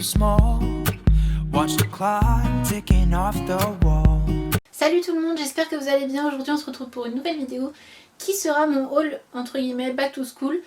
small. Watch the clock ticking off the wall. Salut tout le monde, j'espère que vous allez bien. Aujourd'hui on se retrouve pour une nouvelle vidéo qui sera mon haul entre guillemets back to school.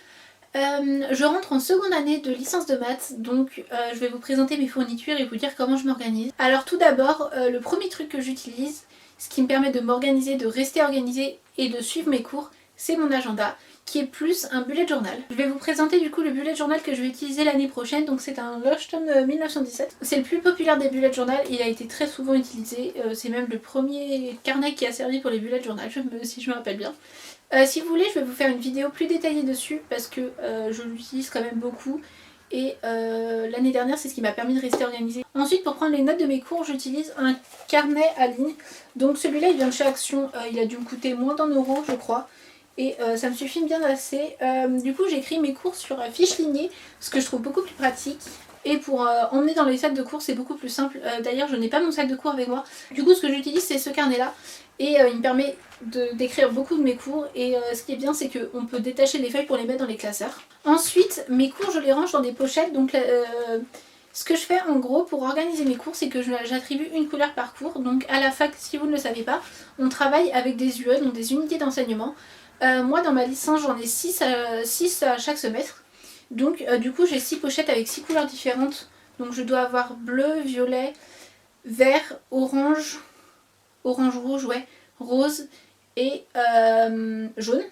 Je rentre en seconde année de licence de maths, donc je vais vous présenter mes fournitures et vous dire comment je m'organise. Alors tout d'abord, le premier truc que j'utilise, ce qui me permet de m'organiser, de rester organisée et de suivre mes cours, c'est mon agenda, qui est plus un bullet journal. Je vais vous présenter du coup le bullet journal que je vais utiliser l'année prochaine, donc c'est un Lushton 1917. C'est le plus populaire des bullet journal, il a été très souvent utilisé, c'est même le premier carnet qui a servi pour les bullet journal, si je me rappelle bien. Si vous voulez, je vais vous faire une vidéo plus détaillée dessus parce que je l'utilise quand même beaucoup et l'année dernière c'est ce qui m'a permis de rester organisée. Ensuite, pour prendre les notes de mes cours, j'utilise un carnet à ligne. Donc celui-là il vient de chez Action, il a dû me coûter moins d'1 € je crois. Et ça me suffit bien assez. Du coup j'écris mes cours sur fiche lignée, ce que je trouve beaucoup plus pratique. Et pour emmener dans les sacs de cours c'est beaucoup plus simple. D'ailleurs je n'ai pas mon sac de cours avec moi. Du coup ce que j'utilise c'est ce carnet là. Et il me permet d'écrire beaucoup de mes cours. Et ce qui est bien c'est qu'on peut détacher les feuilles pour les mettre dans les classeurs. Ensuite mes cours je les range dans des pochettes. Donc ce que je fais en gros pour organiser mes cours c'est que j'attribue une couleur par cours. Donc à la fac, si vous ne le savez pas, on travaille avec des UE, donc des unités d'enseignement. Moi dans ma licence j'en ai 6 à chaque semestre. Donc du coup j'ai 6 pochettes avec 6 couleurs différentes. Donc je dois avoir bleu, violet, vert, orange, rouge, ouais, rose et jaune.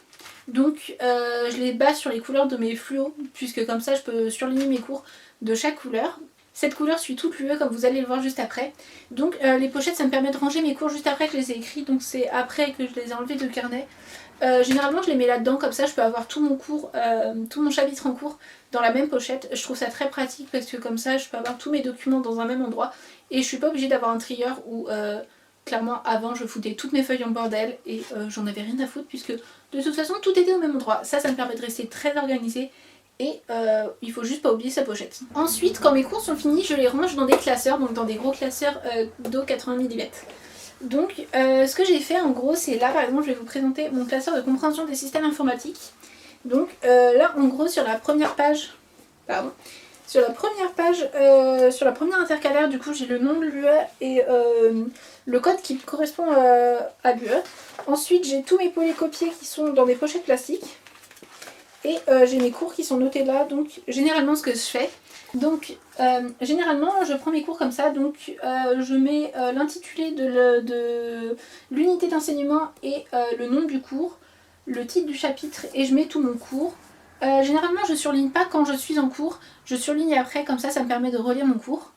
Donc je les base sur les couleurs de mes fluos, puisque comme ça je peux surligner mes cours de chaque couleur. Cette couleur suit toute l'UE comme vous allez le voir juste après. Donc les pochettes ça me permet de ranger mes cours juste après que je les ai écrits. Donc c'est après que je les ai enlevés de carnet. Généralement je les mets là-dedans, comme ça je peux avoir tout mon cours, tout mon chapitre en cours dans la même pochette. Je trouve ça très pratique parce que comme ça je peux avoir tous mes documents dans un même endroit. Et je suis pas obligée d'avoir un trieur où clairement avant je foutais toutes mes feuilles en bordel et j'en avais rien à foutre puisque de toute façon tout était au même endroit. Ça me permet de rester très organisée. Et il faut juste pas oublier sa pochette. Ensuite, quand mes cours sont finis, je les range dans des classeurs, donc dans des gros classeurs d'eau 80 mm. Donc ce que j'ai fait en gros, c'est là par exemple, je vais vous présenter mon classeur de compréhension des systèmes informatiques. Donc là en gros sur la première page, sur la première intercalaire, du coup j'ai le nom de l'UE et le code qui correspond à l'UE. Ensuite j'ai tous mes polycopiés qui sont dans des pochettes plastiques. Et j'ai mes cours qui sont notés là, donc généralement ce que je fais, donc généralement je prends mes cours comme ça, donc je mets l'intitulé de l'unité d'enseignement et le nom du cours, le titre du chapitre et je mets tout mon cours. Généralement je surligne pas quand je suis en cours, je surligne après, comme ça me permet de relire mon cours.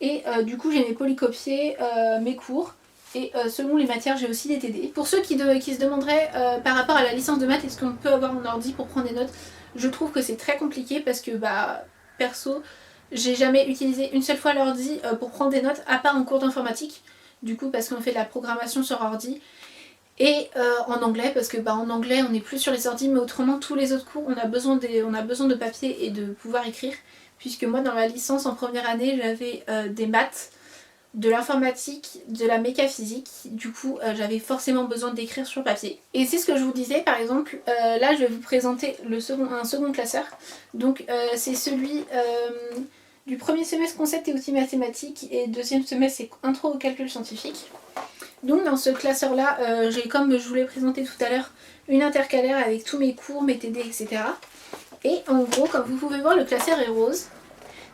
Et du coup j'ai mes polycopiés, mes cours. Et selon les matières, j'ai aussi des TD. Pour ceux qui se demanderaient par rapport à la licence de maths, est-ce qu'on peut avoir un ordi pour prendre des notes, je trouve que c'est très compliqué parce que perso, j'ai jamais utilisé une seule fois l'ordi pour prendre des notes, à part en cours d'informatique. Du coup, parce qu'on fait de la programmation sur ordi. Et en anglais, parce que en anglais on n'est plus sur les ordi, mais autrement tous les autres cours on a besoin de papier et de pouvoir écrire. Puisque moi dans ma licence en première année j'avais des maths, de l'informatique, de la mécaphysique, du coup j'avais forcément besoin d'écrire sur papier. Et c'est ce que je vous disais, par exemple, là je vais vous présenter un second classeur. Donc c'est celui du premier semestre concept et outils mathématiques et deuxième semestre c'est intro au calcul scientifique. Donc dans ce classeur là, j'ai comme je vous l'ai présenté tout à l'heure, une intercalaire avec tous mes cours, mes TD, etc. Et en gros, comme vous pouvez voir, le classeur est rose.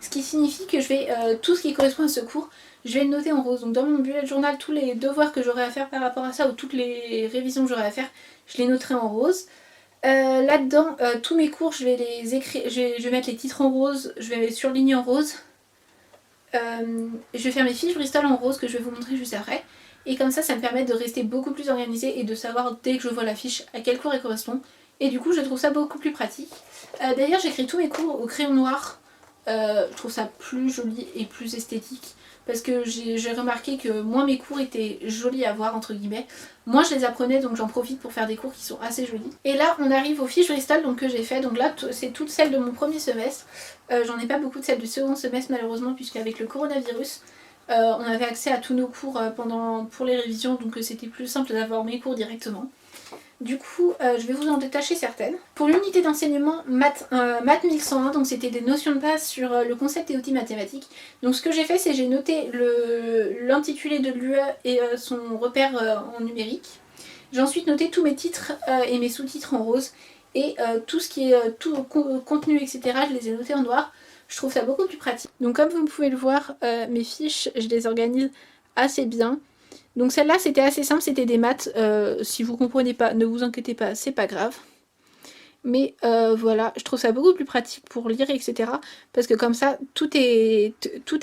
Ce qui signifie que je vais, tout ce qui correspond à ce cours, je vais le noter en rose. Donc dans mon bullet journal, tous les devoirs que j'aurai à faire par rapport à ça ou toutes les révisions que j'aurai à faire, je les noterai en rose. Là-dedans, tous mes cours, je vais les écrire, je vais mettre les titres en rose, je vais les surligner en rose. Je vais faire mes fiches Bristol en rose que je vais vous montrer juste après. Et comme ça me permet de rester beaucoup plus organisée et de savoir dès que je vois la fiche à quel cours elle correspond. Et du coup, je trouve ça beaucoup plus pratique. D'ailleurs, j'écris tous mes cours au crayon noir. Je trouve ça plus joli et plus esthétique parce que j'ai remarqué que moins mes cours étaient jolis à voir entre guillemets, moi je les apprenais, donc j'en profite pour faire des cours qui sont assez jolis. Et là on arrive aux fiches Bristol donc, que j'ai fait, donc là c'est toutes celles de mon premier semestre. J'en ai pas beaucoup de celles du second semestre malheureusement, puisqu'avec le coronavirus on avait accès à tous nos cours pour les révisions, donc c'était plus simple d'avoir mes cours directement. Du coup, je vais vous en détacher certaines. Pour l'unité d'enseignement maths 1101, donc c'était des notions de base sur le concept et outils mathématiques. Donc ce que j'ai fait, c'est j'ai noté l'intitulé de l'UE et son repère en numérique. J'ai ensuite noté tous mes titres et mes sous-titres en rose. Et tout ce qui est tout contenu, etc., je les ai notés en noir. Je trouve ça beaucoup plus pratique. Donc comme vous pouvez le voir, mes fiches, je les organise assez bien. Donc celle-là, c'était assez simple, c'était des maths. Si vous comprenez pas, ne vous inquiétez pas, c'est pas grave. Mais voilà, je trouve ça beaucoup plus pratique pour lire, etc. Parce que comme ça, tout est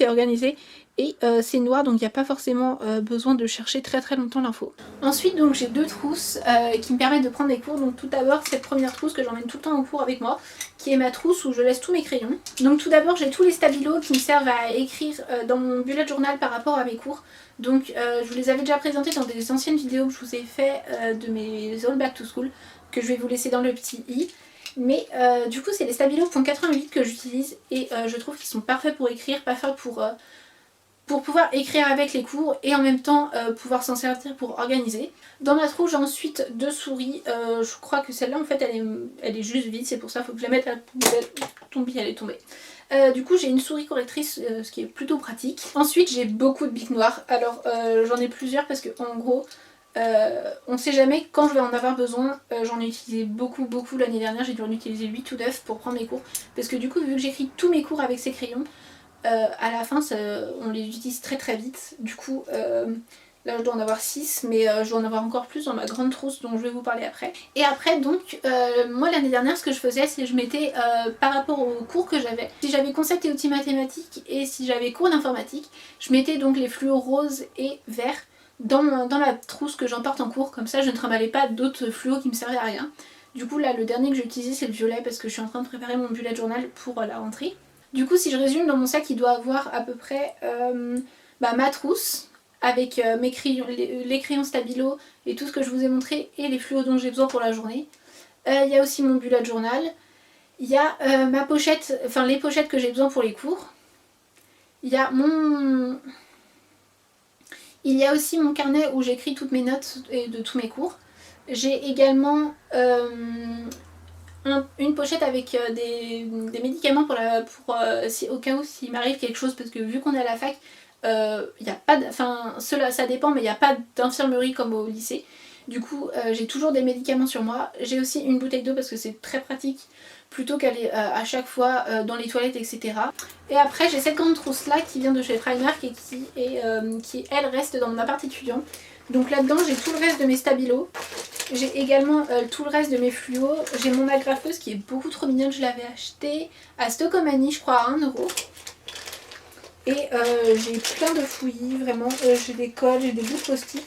organisé. Et c'est noir, donc il n'y a pas forcément besoin de chercher très très longtemps l'info. Ensuite, donc j'ai deux trousses qui me permettent de prendre les cours. Donc tout d'abord, cette première trousse que j'emmène tout le temps en cours avec moi, qui est ma trousse où je laisse tous mes crayons. Donc tout d'abord, j'ai tous les stabilos qui me servent à écrire dans mon bullet journal par rapport à mes cours. Donc je vous les avais déjà présentés dans des anciennes vidéos que je vous ai fait de mes All Back to School, que je vais vous laisser dans le petit i. Mais du coup, c'est les stabilos .88 que j'utilise et je trouve qu'ils sont parfaits pour écrire, parfaits pour pouvoir écrire avec les cours et en même temps pouvoir s'en servir pour organiser. Dans ma trousse, j'ai ensuite deux souris. Je crois que celle-là, en fait, elle est juste vide. C'est pour ça qu'il faut que je la mette à la poubelle. Tomber, elle est tombée. Du coup, j'ai une souris correctrice, ce qui est plutôt pratique. Ensuite, j'ai beaucoup de bics noirs. Alors, j'en ai plusieurs parce que, en gros, on sait jamais quand je vais en avoir besoin. J'en ai utilisé beaucoup l'année dernière. J'ai dû en utiliser 8 ou 9 pour prendre mes cours. Parce que du coup, vu que j'écris tous mes cours avec ces crayons, à la fin on les utilise très vite. Du coup là je dois en avoir 6, mais je dois en avoir encore plus dans ma grande trousse dont je vais vous parler après. Et après donc moi l'année dernière ce que je faisais c'est que je mettais par rapport aux cours que j'avais, si j'avais concept et outils mathématiques et si j'avais cours d'informatique, je mettais donc les fluos roses et verts dans ma trousse que j'emporte en cours, comme ça je ne trimballais pas d'autres fluos qui me servaient à rien. Du coup là le dernier que j'ai utilisé c'est le violet parce que je suis en train de préparer mon bullet journal pour la rentrée. Du coup, si je résume, dans mon sac, il doit avoir à peu près ma trousse avec mes crayons, les crayons stabilo et tout ce que je vous ai montré et les fluos dont j'ai besoin pour la journée. Il y a aussi mon bullet journal. Il y a ma pochette, enfin les pochettes que j'ai besoin pour les cours. Il y a aussi mon carnet où j'écris toutes mes notes de tous mes cours. J'ai également une pochette avec des médicaments au cas où s'il m'arrive quelque chose, parce que vu qu'on est à la fac, y a pas ça dépend, mais il n'y a pas d'infirmerie comme au lycée. Du coup j'ai toujours des médicaments sur moi. J'ai aussi une bouteille d'eau parce que c'est très pratique plutôt qu'aller à chaque fois dans les toilettes, etc. Et après j'ai cette grande trousse là qui vient de chez Primark et qui elle reste dans mon appart étudiant. Donc là-dedans j'ai tout le reste de mes stabilos. J'ai également tout le reste de mes fluos. J'ai mon agrafeuse qui est beaucoup trop mignonne. Je l'avais acheté à Stocomanie, je crois, à 1 €. Et j'ai plein de fouillis, vraiment. J'ai des cols, j'ai des bouts de post-it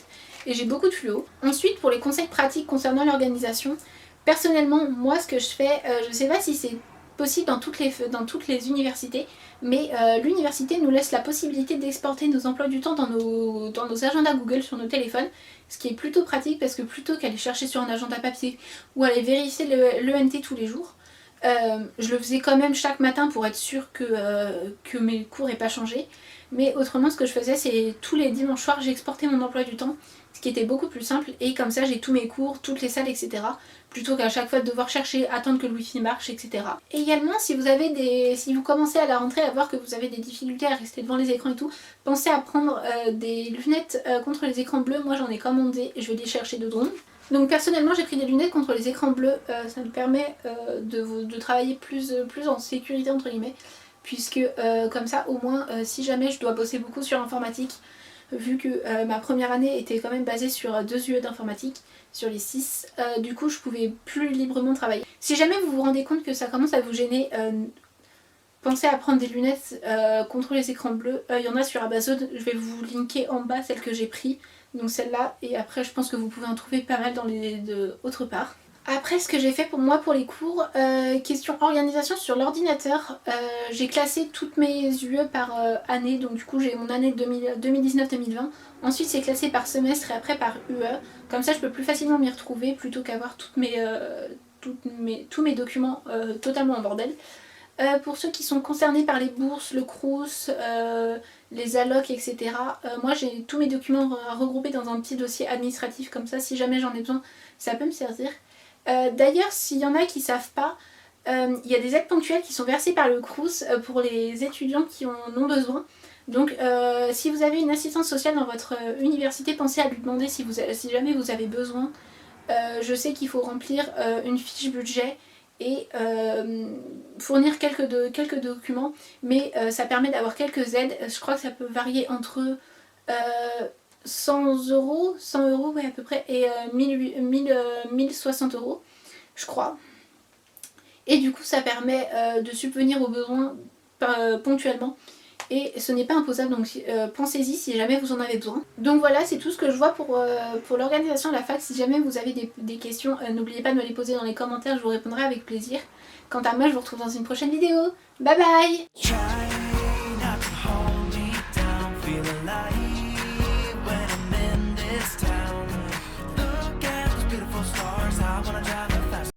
et j'ai beaucoup de fluos. Ensuite, pour les conseils pratiques concernant l'organisation, personnellement, moi, ce que je fais, je ne sais pas si c'est possible dans toutes les universités, mais l'université nous laisse la possibilité d'exporter nos emplois du temps dans nos agendas Google sur nos téléphones, ce qui est plutôt pratique parce que plutôt qu'aller chercher sur un agenda papier ou aller vérifier l'ENT tous les jours, je le faisais quand même chaque matin pour être sûre que mes cours n'aient pas changé. Mais autrement, ce que je faisais, c'est tous les dimanches soirs, j'exportais mon emploi du temps, ce qui était beaucoup plus simple. Et comme ça, j'ai tous mes cours, toutes les salles, etc. Plutôt qu'à chaque fois de devoir chercher, attendre que le wifi marche, etc. Et également, si vous commencez à la rentrée à voir que vous avez des difficultés à rester devant les écrans et tout, pensez à prendre des lunettes contre les écrans bleus. Moi, j'en ai commandé, je vais les chercher dedans. Donc personnellement j'ai pris des lunettes contre les écrans bleus, ça me permet de travailler plus en sécurité entre guillemets, puisque comme ça au moins si jamais je dois bosser beaucoup sur l'informatique, vu que ma première année était quand même basée sur 2 UE d'informatique sur les 6, du coup je pouvais plus librement travailler. Si jamais vous vous rendez compte que ça commence à vous gêner, pensez à prendre des lunettes contre les écrans bleus, il y en a sur Amazon, je vais vous linker en bas celles que j'ai prises. Donc celle-là, et après je pense que vous pouvez en trouver pas mal dans autre part. Après ce que j'ai fait pour moi pour les cours, question organisation sur l'ordinateur, j'ai classé toutes mes UE par année, donc du coup j'ai mon année 2019-2020, ensuite c'est classé par semestre et après par UE, comme ça je peux plus facilement m'y retrouver plutôt qu'avoir tous mes documents totalement en bordel. Pour ceux qui sont concernés par les bourses, le Crous, les allocs, etc. Moi j'ai tous mes documents regroupés dans un petit dossier administratif comme ça, si jamais j'en ai besoin, ça peut me servir. D'ailleurs, s'il y en a qui ne savent pas, il y a des aides ponctuelles qui sont versées par le Crous pour les étudiants qui en ont besoin. Donc si vous avez une assistante sociale dans votre université, pensez à lui demander si jamais vous avez besoin. Je sais qu'il faut remplir une fiche budget et fournir quelques documents, mais ça permet d'avoir quelques aides. Je crois que ça peut varier entre 100 euros, ouais, à peu près, et 1060 euros, je crois. Et du coup ça permet de subvenir aux besoins ponctuellement. Et ce n'est pas imposable, donc pensez-y si jamais vous en avez besoin. Donc voilà, c'est tout ce que je vois pour l'organisation de la fac. Si jamais vous avez des questions, n'oubliez pas de me les poser dans les commentaires, je vous répondrai avec plaisir. Quant à moi, je vous retrouve dans une prochaine vidéo. Bye bye!